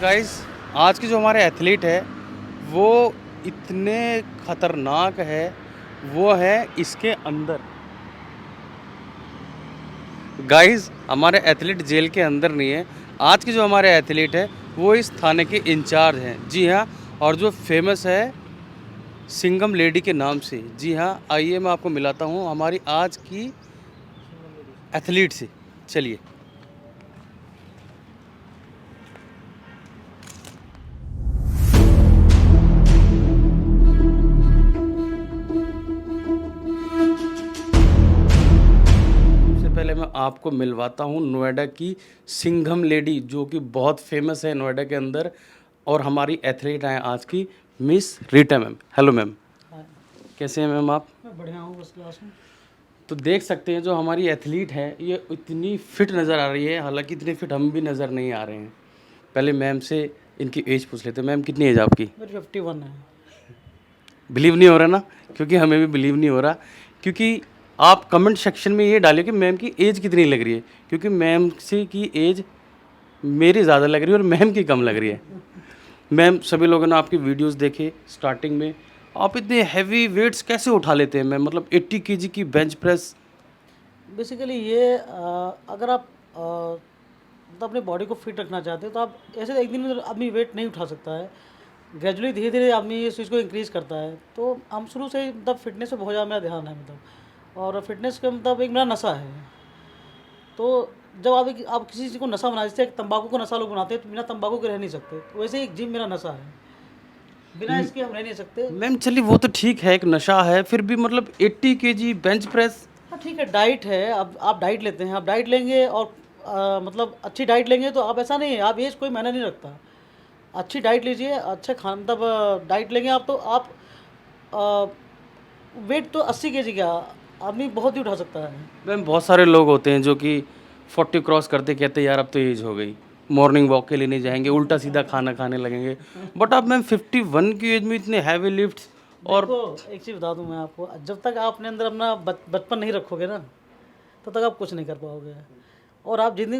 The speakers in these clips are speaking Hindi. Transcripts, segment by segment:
गाइस, आज के जो हमारे एथलीट है वो इतने खतरनाक है, वो है इसके अंदर। गाइस, हमारे एथलीट जेल के अंदर नहीं है। आज के जो हमारे एथलीट है वो इस थाने के इंचार्ज हैं। जी हाँ, और जो फेमस है सिंघम लेडी के नाम से। जी हाँ, आइए मैं आपको मिलाता हूँ हमारी आज की एथलीट से। चलिए। पहले मैं आपको मिलवाता हूँ नोएडा की सिंघम लेडी, जो कि बहुत फेमस है नोएडा के अंदर, और हमारी एथलीट हैं आज की miss Rita ma'am. Hello ma'am, कैसे हैं मैम आप? मैं बढ़िया हूँ, फर्स्ट क्लास हूँ। तो देख सकते हैं जो हमारी एथलीट है ये इतनी फिट नज़र आ रही है, हालांकि इतनी फिट हम भी नज़र नहीं आ रहे हैं। पहले मैम से इनकी एज पूछ लेते हैं। मैम, कितनी एज आपकी? मेरी 51 है। बिलीव नहीं हो रहा ना, क्योंकि हमें भी बिलीव नहीं हो रहा। क्योंकि आप कमेंट सेक्शन में ये डालिए कि मैम की एज कितनी लग रही है, क्योंकि मैम से की एज मेरी ज़्यादा लग रही है और मैम की कम लग रही है। मैम, सभी लोगों ने आपकी वीडियोस देखे स्टार्टिंग में, आप इतने हैवी वेट्स कैसे उठा लेते हैं मैम? मतलब 80 केजी की बेंच प्रेस। बेसिकली ये अगर आप मतलब अपनी बॉडी को फिट रखना चाहते हो तो आप ऐसे एक दिन में आदमी वेट नहीं उठा सकता है। ग्रेजुअली धीरे धीरे आदमी इस चीज़ को इंक्रीज़ करता है। तो हम शुरू से ही मतलब फिटनेस पे बहुत ज़्यादा मेरा ध्यान है मतलब, और फिटनेस का मतलब एक मेरा नशा है। तो जब आप किसी चीज़ को नशा बना, जैसे तंबाकू को नशा लोग बनाते हैं, तो बिना तंबाकू के रह नहीं सकते, तो वैसे ही एक जिम मेरा नशा है, बिना इसके हम रह नहीं सकते। मैम चलिए, वो तो ठीक है, एक नशा है, फिर भी मतलब 80 केजी बेंच प्रेस। हाँ ठीक है, डाइट है। अब आप डाइट लेते हैं, आप डाइट लेंगे और मतलब अच्छी डाइट लेंगे तो आप, ऐसा नहीं है आप एज कोई मायने नहीं रखता। अच्छी डाइट लीजिए, अच्छा खान मतलब डाइट लेंगे आप तो आप वेट तो 80 केजी का आदमी बहुत ही उठा सकता है। मैम, बहुत सारे लोग होते हैं जो कि 40 क्रॉस करते कहते हैं यार अब तो एज हो गई, मॉर्निंग वॉक के लिए नहीं जाएंगे, उल्टा सीधा खाना खाने लगेंगे। बट अब मैम 51 की एज में इतने हैवी लिफ्ट्स। और देखो, एक चीज़ बता दूं मैं आपको, जब तक आप अपने अंदर अपना बचपन नहीं रखोगे ना, तब तक आप कुछ नहीं कर पाओगे। और आप जितनी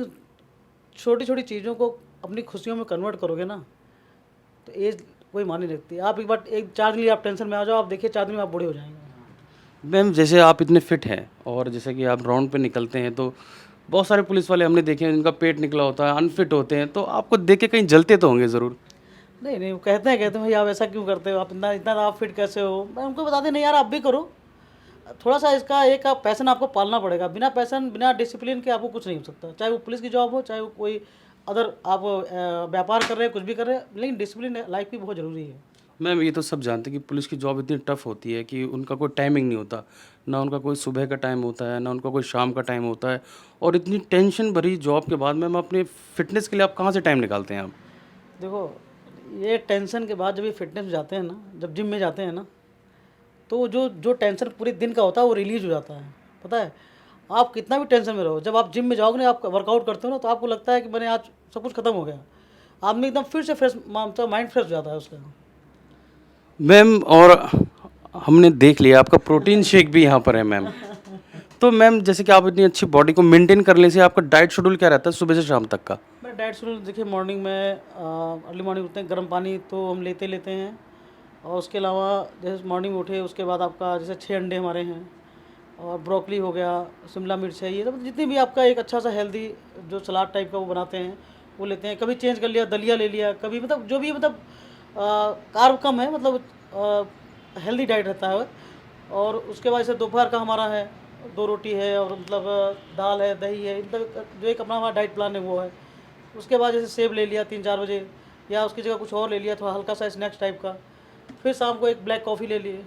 छोटी छोटी चीज़ों को अपनी खुशियों में कन्वर्ट करोगे ना, तो एज कोई मानी नहीं रखती। आप एक बार एक 4 दिन लिए आप टेंशन में आ जाओ, आप देखिए 4 दिन में आप बूढ़े हो जाएंगे। मैम, जैसे आप इतने फिट हैं और जैसे कि आप राउंड पे निकलते हैं, तो बहुत सारे पुलिस वाले हमने देखे हैं जिनका पेट निकला होता है, अनफिट होते हैं, तो आपको देख के कहीं जलते तो होंगे ज़रूर। नहीं नहीं, वो कहते हैं भाई आप ऐसा क्यों करते हो, आप इतना इतना आप फिट कैसे हो। मैं उनको बताते नहीं यार, आप भी करो थोड़ा सा। इसका एक आप पैसन आपको पालना पड़ेगा। बिना पैसन, बिना डिसिप्लिन के आपको कुछ नहीं हो सकता। चाहे वो पुलिस की जॉब हो, चाहे वो कोई अदर आप व्यापार कर रहे हैं, कुछ भी कर रहे हैं, लेकिन डिसिप्लिन लाइफ की बहुत ज़रूरी है। मैम, ये तो सब जानते हैं कि पुलिस की जॉब इतनी टफ होती है कि उनका कोई टाइमिंग नहीं होता, ना उनका कोई सुबह का टाइम होता है, ना उनका कोई शाम का टाइम होता है। और इतनी टेंशन भरी जॉब के बाद मैम अपने फिटनेस के लिए आप कहाँ से टाइम निकालते हैं आप? देखो, ये टेंशन के बाद जब ये फिटनेस में जाते हैं ना, जब जिम में जाते हैं ना, तो जो जो टेंशन पूरे दिन का होता है वो रिलीज हो जाता है। पता है, आप कितना भी टेंशन में रहो, जब आप जिम में जाओगे ना, आप वर्कआउट करते हो ना, तो आपको लगता है कि मैंने आज सब कुछ खत्म हो गया। आदमी एकदम फिर से फ्रेश, मतलब माइंड फ्रेश हो जाता है उसका। मैम, और हमने देख लिया आपका प्रोटीन शेक भी यहाँ पर है मैम। तो मैम, जैसे कि आप इतनी अच्छी बॉडी को मेंटेन करने से आपका डाइट शेड्यूल क्या रहता है सुबह से शाम तक का? मैं डाइट शेड्यूल देखिए, मॉर्निंग में अर्ली मॉर्निंग उठते हैं, गर्म पानी तो हम लेते हैं। और उसके अलावा जैसे मॉर्निंग में उठे उसके बाद आपका जैसे 6 अंडे हमारे हैं, और ब्रोकली हो गया, शिमला मिर्च है, ये सब जितनी भी आपका एक अच्छा सा हेल्दी जो सलाद टाइप का वो बनाते हैं वो लेते हैं। कभी चेंज कर लिया, दलिया ले लिया, कभी मतलब जो भी मतलब कार्ब कम है, मतलब हेल्दी डाइट रहता है। और उसके बाद से दोपहर का हमारा है 2 रोटी है, और मतलब दाल है, दही है, मतलब जो एक अपना हमारा डाइट प्लान है वो है। उसके बाद जैसे सेब ले लिया 3-4 बजे, या उसकी जगह कुछ और ले लिया, थोड़ा हल्का सा स्नैक्स टाइप का। फिर शाम को एक ब्लैक कॉफ़ी ले लिए।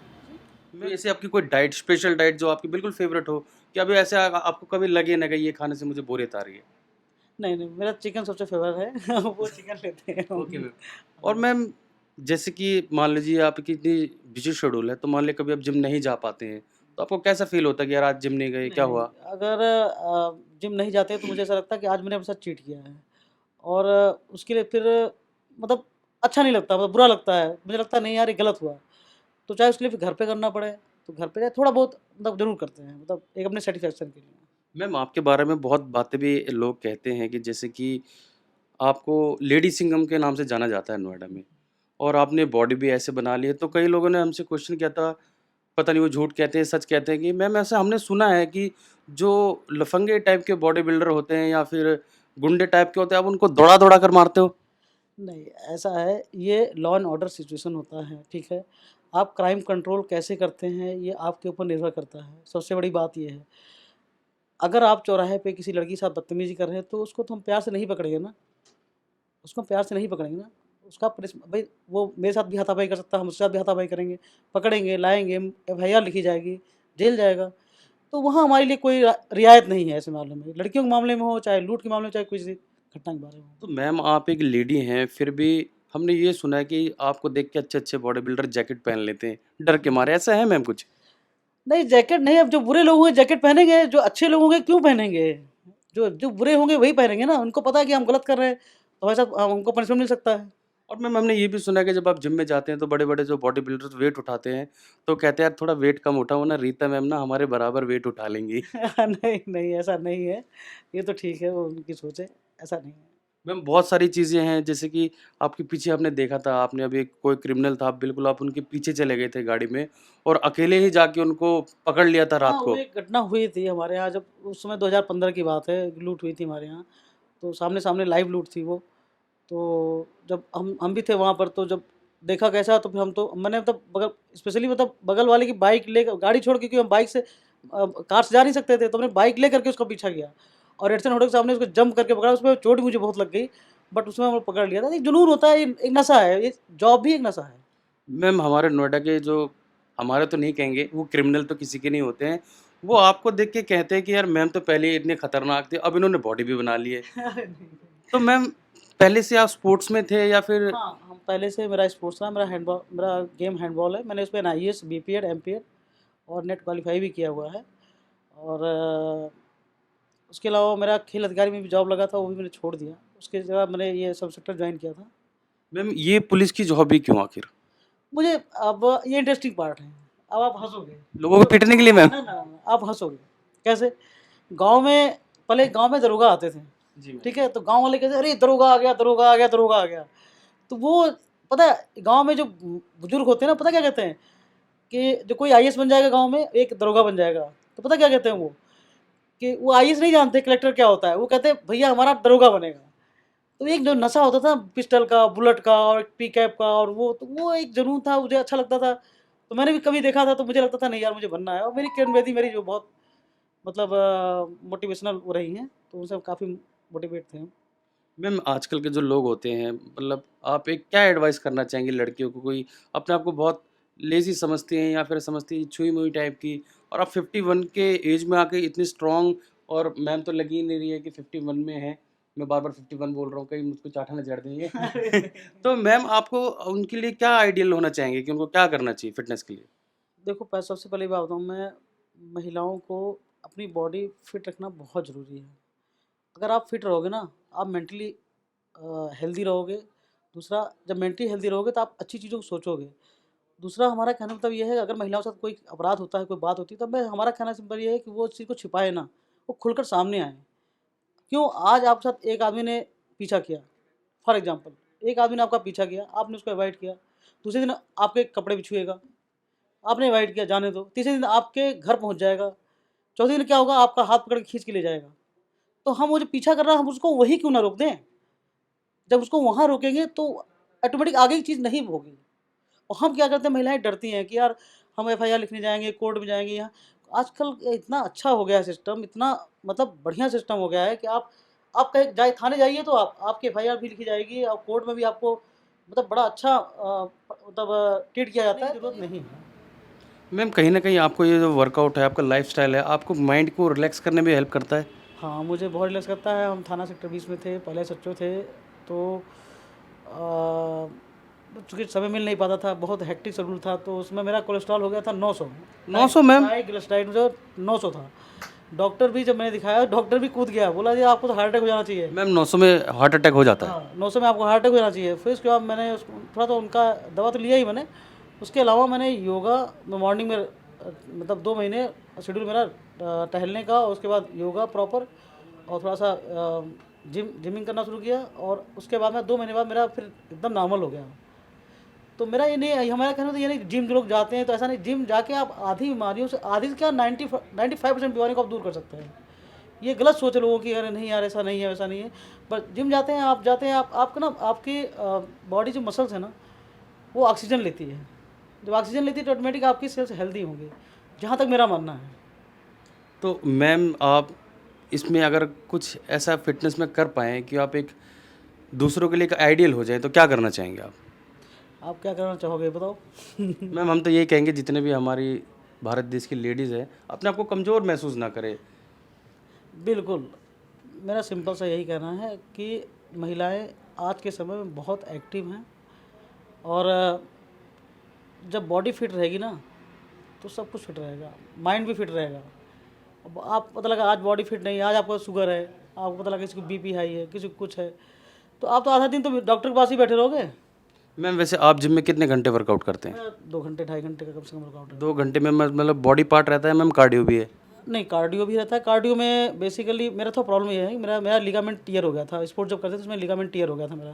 मैम, ऐसे आपकी कोई डाइट, स्पेशल डाइट जो आपकी बिल्कुल फेवरेट हो, कि अभी ऐसे आपको कभी लगे ना कि ये खाने से मुझे बोरियत आ रही है? नहीं नहीं, मेरा चिकन सबसे फेवरेट है वो चिकन लेते हैं ओके हम। मैम। और मैम, जैसे कि मान लीजिए आपकी इतनी बिजी शेड्यूल है, तो मान लीजिए कभी आप जिम नहीं जा पाते हैं, तो आपको कैसा फ़ील होता है कि यार आज जिम नहीं गए, क्या नहीं, हुआ? अगर जिम नहीं जाते तो मुझे ऐसा लगता है कि आज मैंने अपने साथ चीट किया है और उसके लिए फिर मतलब अच्छा नहीं लगता, मतलब बुरा लगता है। मुझे लगता है नहीं यार ये गलत हुआ। तो चाहे उसके लिए फिर घर पे करना पड़े, तो घर पे थोड़ा बहुत मतलब ज़रूर करते हैं, मतलब एक अपने सैटिस्फैक्शन के लिए। मैम आपके बारे में बहुत बातें भी लोग कहते हैं कि जैसे कि आपको लेडी सिंघम के नाम से जाना जाता है नोएडा में और आपने बॉडी भी ऐसे बना ली है, तो कई लोगों ने हमसे क्वेश्चन किया था, पता नहीं वो झूठ कहते हैं, सच कहते हैं कि मैम ऐसा हमने सुना है कि जो लफंगे टाइप के बॉडी बिल्डर होते हैं या फिर गुंडे टाइप के होते हैं, आप उनको दौड़ा-दौड़ा कर मारते हो? नहीं, ऐसा है, ये लॉ एंड ऑर्डर सिचुएशन होता है, ठीक है? आप क्राइम कंट्रोल कैसे करते हैं, ये आपके ऊपर निर्भर करता है। सबसे बड़ी बात ये है, अगर आप चौराहे पे किसी लड़की के साथ बदतमीज़ी कर रहे हैं, तो उसको तो हम प्यार से नहीं पकड़ेंगे ना, उसको हम प्यार से नहीं पकड़ेंगे ना। उसका भई वो मेरे साथ भी हाथापाई कर सकता है, हम उसके साथ भी हाथापाई करेंगे, पकड़ेंगे, लाएँगे, एफआईआर लिखी जाएगी, जेल जाएगा। तो वहाँ हमारे लिए कोई रियायत नहीं है ऐसे मामले में। लड़कियों के मामले में हो, चाहे लूट के मामले में, चाहे किसी घटना के बारे में हो। तो मैम आप एक लेडी हैं, फिर भी हमने ये सुना है कि आपको देख के अच्छे-अच्छे बॉडी बिल्डर जैकेट पहन लेते हैं, डर के मारे, ऐसा है मैम कुछ? नहीं, जैकेट नहीं, अब जो बुरे लोग होंगे जैकेट पहनेंगे, जो अच्छे लोग होंगे क्यों पहनेंगे? जो जो बुरे होंगे वही पहनेंगे ना, उनको पता है कि हम गलत कर रहे हैं, तो हमारे साथ हमको पनिशमेंट मिल सकता है। और मैम हमने ये भी सुना है कि जब आप जिम में जाते हैं तो बड़े-बड़े जो बॉडी बिल्डर्स वेट उठाते हैं, तो कहते हैं यार थोड़ा वेट कम उठाओ ना रीता मैम ना हमारे बराबर वेट उठा लेंगी। नहीं, नहीं, ऐसा नहीं है। ये तो ठीक है, वो उनकी सोच है, ऐसा नहीं है। मैम बहुत सारी चीज़ें हैं जैसे कि आपके पीछे आपने देखा था, आपने अभी कोई क्रिमिनल था, बिल्कुल आप उनके पीछे चले गए थे गाड़ी में और अकेले ही जाके उनको पकड़ लिया था हाँ, रात वो को। एक घटना हुई थी हमारे यहाँ, जब उस समय 2015 की बात है, लूट हुई थी हमारे यहाँ। तो सामने-सामने लाइव लूट थी वो। तो जब हम भी थे वहाँ पर, तो जब देखा कैसा, तो फिर हम तो मैंने मतलब बगल स्पेशली मतलब बगल वाले की बाइक लेकर गाड़ी छोड़ के, क्योंकि हम बाइक से कार से जा नहीं सकते थे, तो हमने बाइक लेकर के उसका पीछा किया और एडसन होटल के सामने उसको जंप करके पकड़ा। उसमें चोट भी मुझे बहुत लग गई, बट उसमें हमने पकड़ लिया था। एक जुनून होता है, ये एक नशा है, ये जॉब भी एक नशा है। मैम हमारे नोएडा के जो हमारे तो नहीं कहेंगे, वो क्रिमिनल तो किसी के नहीं होते हैं, वो आपको देख के कहते हैं कि यार मैम तो पहले ही इतने खतरनाक थे, अब इन्होंने बॉडी भी बना ली है। अरे नहीं, नहीं। तो मैम पहले से आप स्पोर्ट्स में थे या फिर हाँ, हम पहले से मेरा स्पोर्ट्स था, मेरा गेम हैंडबॉल है। मैंने उसमें एनआईएस, बीपीएड, एमपीएड और नेट क्वालीफाई भी किया हुआ है। और उसके अलावा मेरा खेल अधिकारी में भी जॉब लगा था, वो भी मैंने छोड़ दिया। उसके जगह मैंने ये सब सेक्टर जॉइन किया था। मैम ये पुलिस की जॉब ही क्यों आखिर? मुझे अब ये इंटरेस्टिंग पार्ट है। अब आप हँसोगे। लोगों को जो पीटने के लिए मैम? ना, ना, ना, आप हँसोगे। कैसे? गाँव में पहले गाँव में दरोगा आते थे, जी मैम। ठीक है? तो गाँव वाले कहते, "अरे! दरोगा आ गया, दरोगा आ गया, दरोगा आ गया।" तो वो पता है गाँव में जो बुजुर्ग होते हैं ना, पता क्या कहते हैं? कि जो कोई आईएएस बन जाएगा गाँव में, एक दरोगा बन जाएगा। तो पता क्या कहते हैं वो? कि वो आईएएस नहीं जानते कलेक्टर क्या होता है। वो कहते हैं भैया हमारा दरोगा बनेगा। तो एक जो नशा होता था पिस्टल का, बुलेट का और पीकैप का, और वो तो वो एक जुनून था, मुझे अच्छा लगता था। तो मैंने भी कभी देखा था, तो मुझे लगता था नहीं यार मुझे बनना है। और मेरी किरण बेदी मेरी जो बहुत मतलब मोटिवेशनल वो रही हैं, तो उनसे काफ़ी मोटिवेट थे हम। मैम आजकल के जो लोग होते हैं मतलब आप एक क्या एडवाइस करना चाहेंगे लड़कियों को कोई अपने आप को बहुत लेज़ी समझती हैं या फिर समझती हैं छुई-मुई टाइप की और आप 51 के एज में आके इतनी स्ट्रॉन्ग और मैम तो लगी ही नहीं रही है कि 51 में है। मैं बार-बार 51 बोल रहा हूँ, कहीं मुझको चाटा ना जड़ देंगे। अरे नहीं। तो मैम आपको उनके लिए क्या आइडियल होना चाहेंगे कि उनको क्या करना चाहिए फ़िटनेस के लिए? देखो सबसे पहली बात बताऊँ मैं, महिलाओं को अपनी बॉडी फिट रखना बहुत ज़रूरी है। अगर आप फिट रहोगे ना, आप मेंटली हेल्दी रहोगे। दूसरा, जब मेंटली हेल्दी रहोगे तो आप अच्छी चीज़ों को सोचोगे। दूसरा, हमारा कहने का मतलब ये है, अगर महिलाओं के साथ कोई अपराध होता है, कोई बात होती है, तब मैं हमारा कहना सिंपल ये है कि वो उस चीज़ को छिपाए ना, वो खुलकर सामने आए। क्यों आज आपके साथ एक आदमी ने पीछा किया, फॉर एग्ज़ाम्पल एक आदमी ने आपका पीछा किया, आपने उसको अवॉइड किया, दूसरे दिन आपके कपड़े भी छुएगा, आपने अवॉइड किया जाने दो, तीसरे दिन आपके घर पहुँच जाएगा, चौथे दिन क्या होगा, आपका हाथ पकड़ के खींच के ले जाएगा। तो हम वो जो पीछा कर रहा है, हम उसको वहीं क्यों ना रोक दें? जब उसको वहाँ रोकेंगे तो ऑटोमेटिक आगे की चीज़ नहीं होगी। और हम क्या करते हैं, महिलाएँ डरती हैं कि यार हम एफआईआर लिखने जाएँगे, कोर्ट में जाएँगे यहाँ। आजकल इतना अच्छा हो गया है सिस्टम, इतना मतलब बढ़िया सिस्टम हो गया है कि आप कहीं जाए थाने जाइए तो आपकी एफआईआर भी लिखी जाएगी और कोर्ट में भी आपको मतलब बड़ा अच्छा मतलब ट्रीट किया जाता है, ज़रूरत नहीं है। मैम कहीं न कहीं आपको ये जो वर्कआउट है, आपका लाइफ़स्टाइल है, आपको माइंड को रिलैक्स करने में हेल्प करता है? हाँ, मुझे बहुत रिलैक्स करता है। हम थाना सेक्टर 20 में थे, पहले एसएचओ थे, तो चूँकि समय मिल नहीं पाता था, बहुत हेक्टिक शेड्यूल था, तो उसमें मेरा कोलेस्ट्रॉल हो गया था 900। 900 मैम? ट्राइग्लिसराइड जो 900 था। डॉक्टर भी, जब मैंने दिखाया, डॉक्टर भी कूद गया, बोला जी आपको तो हार्ट अटैक हो जाना चाहिए। मैम 900 में हार्ट अटैक हो जाता है? हाँ, 900 में आपको हार्ट अटैक हो जाना चाहिए। फिर उसके बाद मैंने थोड़ा तो उनका दवा तो लिया ही मैंने। उसके अलावा मैंने योगा में मॉर्निंग में मतलब 2 महीने शेड्यूल मेरा टहलने का, और उसके बाद योगा प्रॉपर, और थोड़ा सा जिमिंग करना शुरू किया, और उसके बाद में 2 महीने बाद मेरा फिर एकदम नॉर्मल हो गया। तो मेरा ये नहीं, हमारा कहना तो ये नहीं जिम जो लोग जाते हैं तो ऐसा नहीं, जिम जाके आप आधी बीमारियों से, आधी से क्या 95% बीमारियों को आप दूर कर सकते हैं। ये गलत सोच है लोगों की, अरे नहीं यार ऐसा नहीं है वैसा नहीं है। पर जिम जाते हैं, आप जाते हैं, आपका ना आपकी बॉडी जो मसल्स है ना, वो ऑक्सीजन लेती है। जब ऑक्सीजन लेती है तो ऑटोमेटिक आपकी सेल्स हेल्दी होंगी, जहाँ तक मेरा मानना है। तो मैम आप इसमें अगर कुछ ऐसा फिटनेस में कर पाएँ कि आप एक दूसरों के लिए एक आइडियल हो जाएँ, तो क्या करना चाहेंगे आप? आप क्या करना चाहोगे बताओ? मैम हम तो यही कहेंगे जितने भी हमारी भारत देश की लेडीज़ है, अपने आप को कमज़ोर महसूस ना करे। बिल्कुल, मेरा सिंपल सा यही कहना है कि महिलाएं आज के समय में बहुत एक्टिव हैं, और जब बॉडी फिट रहेगी ना, तो सब कुछ फिट रहेगा, माइंड भी फिट रहेगा। अब आप पता लगा आज बॉडी फिट नहीं है, आज आपको शुगर है, आपको पता लगा किसी को बीपी हाई है, किसी को कुछ है, तो आप तो आधा दिन तो डॉक्टर के पास ही बैठे रहोगे। मैम वैसे आप जिम में कितने घंटे वर्कआउट करते हैं? 2 घंटे 2.5 घंटे का कम से कम वर्कआउट है। 2 घंटे में मतलब बॉडी पार्ट रहता है मैम, कार्डियो भी है? नहीं, कार्डियो भी रहता है। कार्डियो में बेसिकली मेरा तो प्रॉब्लम ये है कि मेरा मेरा लिगामेंट टियर हो गया था। स्पोर्ट जब करते थे उसमें लिगामेंट टियर हो गया था मेरा,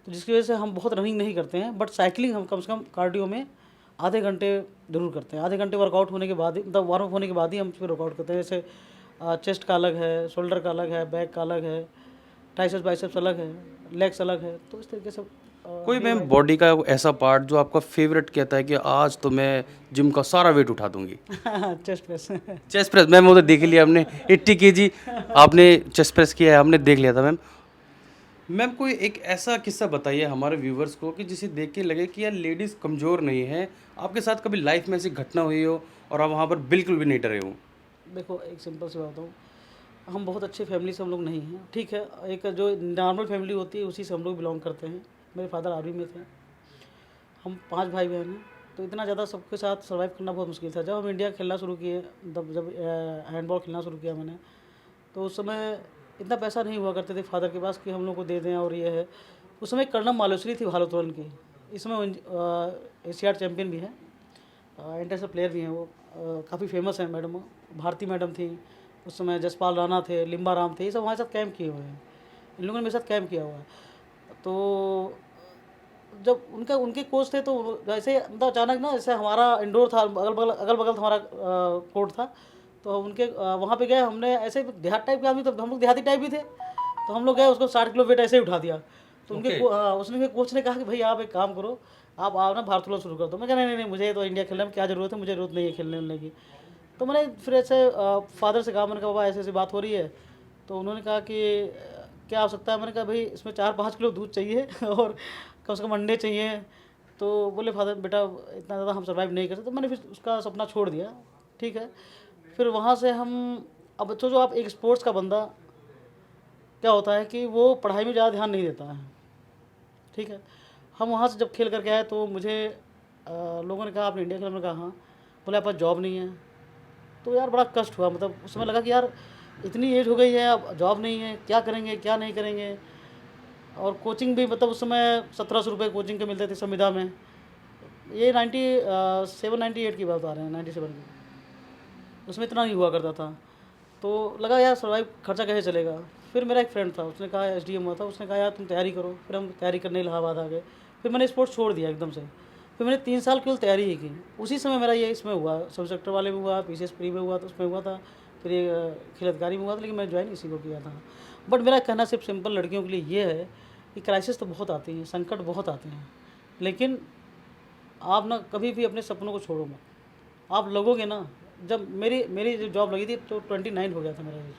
तो जिसकी वजह से हम बहुत रनिंग नहीं करते हैं, बट साइकिलिंग हम कम से कम कार्डियो में आधे घंटे ज़रूर करते हैं। आधे घंटे वर्कआउट होने के बाद ही, मतलब वार्म अप होने के बाद ही हम फिर वर्कआउट करते हैं। जैसे चेस्ट का अलग है, शोल्डर का अलग है, बैक का अलग है, ट्राइसेप्स बाइसेप्स अलग है, लेग्स अलग है, तो इस तरीके से कोई मैम बॉडी का ऐसा पार्ट जो आपका फेवरेट कहता है कि आज तो मैं जिम का सारा वेट उठा दूंगी? Chest press. Chest press? Ma'am वो तो देख लिया हमने, 80 केजी आपने चेस्ट प्रेस किया है, हमने देख लिया था मैम। मैम कोई एक ऐसा किस्सा बताइए हमारे व्यूवर्स को कि जिसे देख के लगे कि यार लेडीज़ कमज़ोर नहीं है, आपके साथ कभी लाइफ में ऐसी घटना हुई हो और आप वहाँ पर बिल्कुल भी नहीं डरे हो। देखो, एक सिंपल सी बात हूँ, हम बहुत अच्छी फैमिली से हम लोग नहीं हैं, ठीक है। एक जो नॉर्मल फैमिली होती है उसी से हम लोग बिलोंग करते हैं। मेरे फादर आर्मी में थे, हम 5 भाई बहन हैं, तो इतना ज़्यादा सबके साथ सर्वाइव करना बहुत मुश्किल था। जब हम इंडिया खेलना शुरू किए, जब हैंडबॉल खेलना शुरू किया मैंने, तो उस समय इतना पैसा नहीं हुआ करते थे फादर के पास कि हम लोग को दे दें, और ये है। उस समय कर्णम मालेश्वरी थी भारोत्तोलन की, इस समय एशियाड चैम्पियन भी है, इंटरनेशनल प्लेयर भी हैं वो, काफ़ी फेमस हैं मैडम। भारती मैडम थी उस समय, जसपाल राणा थे, लिम्बा राम थे, ये सब हमारे साथ कैंप किए हुए हैं। इन लोगों ने मेरे साथ कैंप किया हुआ है। तो जब उनके कोच थे, तो जैसे मतलब अचानक ना, जैसे हमारा इंडोर था, अगल बगल हमारा कोर्ट था, तो उनके वहाँ पे गए। हमने ऐसे देहात टाइप के आदमी, तो हम लोग देहाती टाइप भी थे, तो हम लोग गए, उसको 60 किलो वेट ऐसे ही उठा दिया। तो उसने कोच ने कहा कि भाई आप एक काम करो, आप आओ ना भारोत्तोलन शुरू कर दो। मैं कहा नहीं, मुझे तो इंडिया खेलने में क्या ज़रूरत है, मुझे ज़रूरत नहीं है खेलने वेलने की। तो मैंने फिर ऐसे फादर से कहा, मैंने कहा बाबा ऐसे ऐसी बात हो रही है। तो उन्होंने कहा कि क्या आवश्यकता है? मैंने कहा भाई इसमें 4-5 किलो दूध चाहिए और कम से कम अंडे चाहिए। तो बोले फादर बेटा इतना ज़्यादा हम सर्वाइव नहीं कर सकते। तो मैंने फिर उसका सपना छोड़ दिया, ठीक है। फिर वहाँ से हम, अब जो आप एक स्पोर्ट्स का बंदा, क्या होता है कि वो पढ़ाई में ज़्यादा ध्यान नहीं देता है, ठीक है। हम वहाँ से जब खेल करके आए, तो मुझे लोगों ने कहा आपने इंडिया खेला? मैंने कहा हाँ। बोले आपके पास जॉब नहीं है। तो यार बड़ा कष्ट हुआ, मतलब उस समय लगा कि यार इतनी एज हो गई है, अब जॉब नहीं है, क्या करेंगे क्या नहीं करेंगे। और कोचिंग भी, मतलब उस समय 1700 रुपये कोचिंग के मिलते थे संविदा में। ये 97-98 की बात आ रहे हैं, 97 की। उसमें इतना नहीं हुआ करता था। तो लगा यार सर्वाइव, खर्चा कैसे चलेगा। फिर मेरा एक फ्रेंड था, उसने कहा SDM हुआ था, उसने कहा यार तुम तैयारी करो। फिर हम तैयारी करने इलाहाबाद आ गए। फिर मैंने स्पोर्ट्स छोड़ दिया एकदम से। फिर मैंने 3 साल केवल तैयारी ही की। उसी समय मेरा ये इसमें हुआ, सब सेक्टर वाले में हुआ, PCS प्री में हुआ, तो उसमें हुआ था। फिर ये खेल अधिकारी में हुआ था, लेकिन मैं ज्वाइन इसी को किया था। बट मेरा कहना सिर्फ सिंपल लड़कियों के लिए ये है कि क्राइसिस तो बहुत आती हैं, संकट बहुत आते हैं, लेकिन आप ना कभी भी अपने सपनों को छोड़ो मत। आप लगोगे ना, जब मेरी जो जॉब लगी थी तो 29 हो गया था मेरा एज।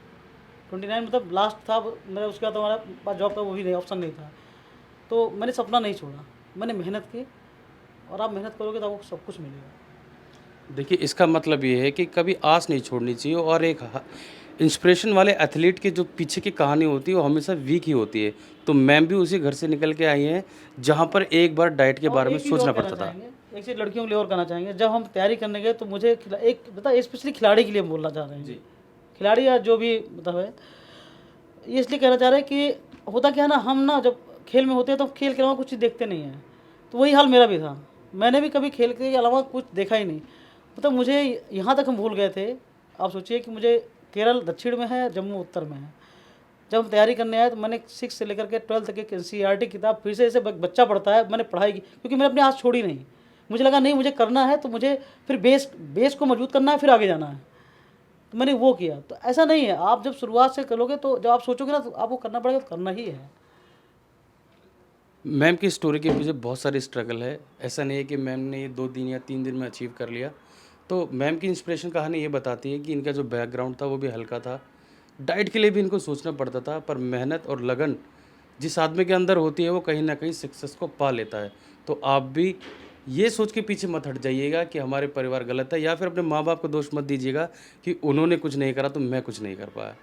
29 मतलब लास्ट था मेरा, उसके बाद हमारा पास जॉब का वो भी नहीं, ऑप्शन नहीं था। तो मैंने सपना नहीं छोड़ा, मैंने मेहनत की, और आप मेहनत करोगे तो आपको सब कुछ मिलेगा। देखिए इसका मतलब ये है कि कभी आस नहीं छोड़नी चाहिए और इंस्पिरेशन वाले एथलीट के जो पीछे की कहानी होती है वो हमेशा वीक ही होती है। तो मैम भी उसी घर से निकल के आई हैं जहाँ पर एक बार डाइट के और बारे में एक चीज़ और सोचना कहना पड़ता था। चाहेंगे, एक चीज़ लड़कियों के लिए और कहना चाहेंगे, जब हम तैयारी करने गए तो मुझे एक बता स्पेशली खिलाड़ी के लिए हम बोलना चाह रहे हैं जी। खिलाड़ी या जो भी मतलब है, ये इसलिए कहना चाह रहे हैं कि होता क्या है ना, हम ना जब खेल में होते हैं तो खेल के अलावा कुछ चीज़ देखते नहीं हैं। तो वही हाल मेरा भी था, मैंने भी कभी खेल के अलावा कुछ देखा ही नहीं। मतलब मुझे यहाँ तक हम भूल गए थे। आप सोचिए कि मुझे केरल दक्षिण में है, जम्मू उत्तर में है। जब हम तैयारी करने आए तो मैंने 6 से लेकर के 12 तक की एनसीईआरटी किताब फिर से, जैसे बच्चा पढ़ता है, मैंने पढ़ाई की, क्योंकि मैंने अपनी आस छोड़ी नहीं। मुझे लगा नहीं, मुझे करना है तो मुझे फिर बेस को मजबूत करना है, फिर आगे जाना है। तो मैंने वो किया। तो ऐसा नहीं है, आप जब शुरुआत से करोगे तो जब आप सोचोगे ना तो आपको करना पड़ेगा, तो करना ही है। मैम की स्टोरी के पीछे बहुत सारी स्ट्रगल है। ऐसा नहीं है कि मैम ने ये 2 दिन या 3 दिन में अचीव कर लिया। तो मैम की इंस्पिरेशन कहानी ये बताती है कि इनका जो बैकग्राउंड था वो भी हल्का था। डाइट के लिए भी इनको सोचना पड़ता था, पर मेहनत और लगन जिस आदमी के अंदर होती है वो कहीं न कहीं सक्सेस को पा लेता है। तो आप भी ये सोच के पीछे मत हट जाइएगा कि हमारे परिवार गलत है, या फिर अपने माँ-बाप को दोष मत दीजिएगा कि उन्होंने कुछ नहीं करा तो मैं कुछ नहीं कर पाया।